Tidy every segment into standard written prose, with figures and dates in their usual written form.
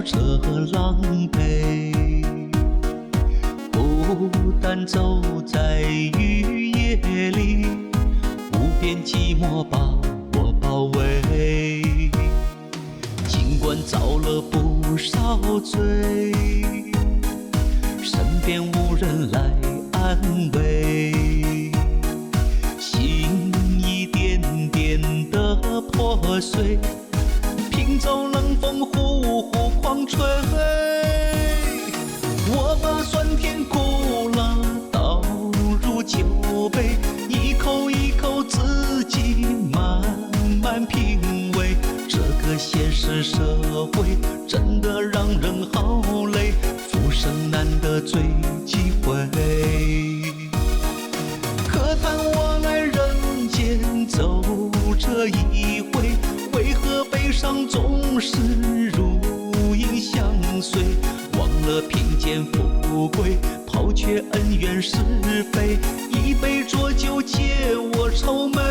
笑着狼狈。孤单走在雨夜里，无边寂寞把我包围。尽管遭了不少罪，身边无人来安慰，心一点点的破碎，拼走冷风呼呼狂吹。我把酸甜苦辣倒入酒杯，一口一口自己慢慢品味。这个现实社会真的让人好累，浮生难得最忌讳。可叹我来人间走这一回，为何悲伤总是如影相随？忘了贫贱富贵，抛却恩怨是非，一杯浊酒解我愁眉。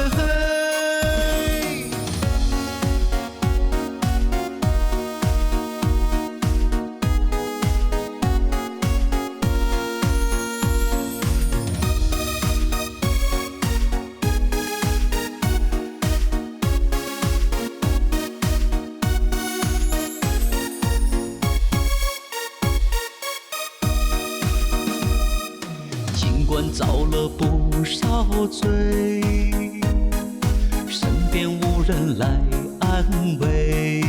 尽管遭了不少罪，身边无人来安慰，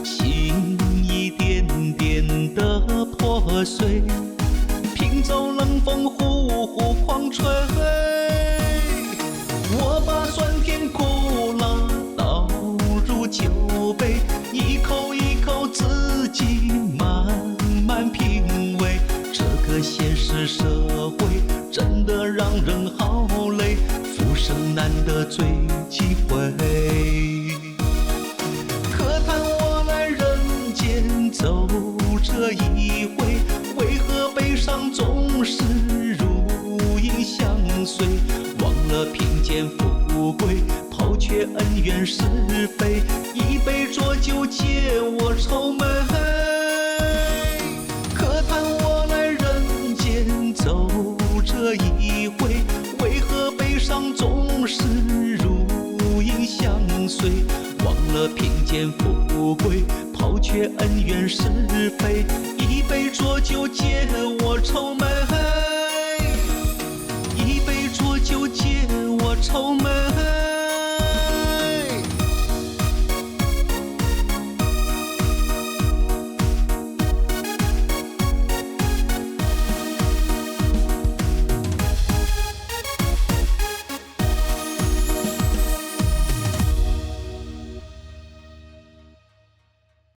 心一点点的破碎，拼走冷风呼呼狂吹。我把酸甜苦辣倒入酒杯，一口一口自己慢慢品味。这个现实社会真的让人好累，浮生难得最忌讳。可叹我来人间走这一回，为何悲伤总是如影相随？忘了贫贱富贵，抛却恩怨是非，一杯浊酒解我愁眉。可叹我来人间走这一回，为何悲伤总是如影相随？忘了贫贱富贵，抛却恩怨是非，一杯浊酒解我愁眉。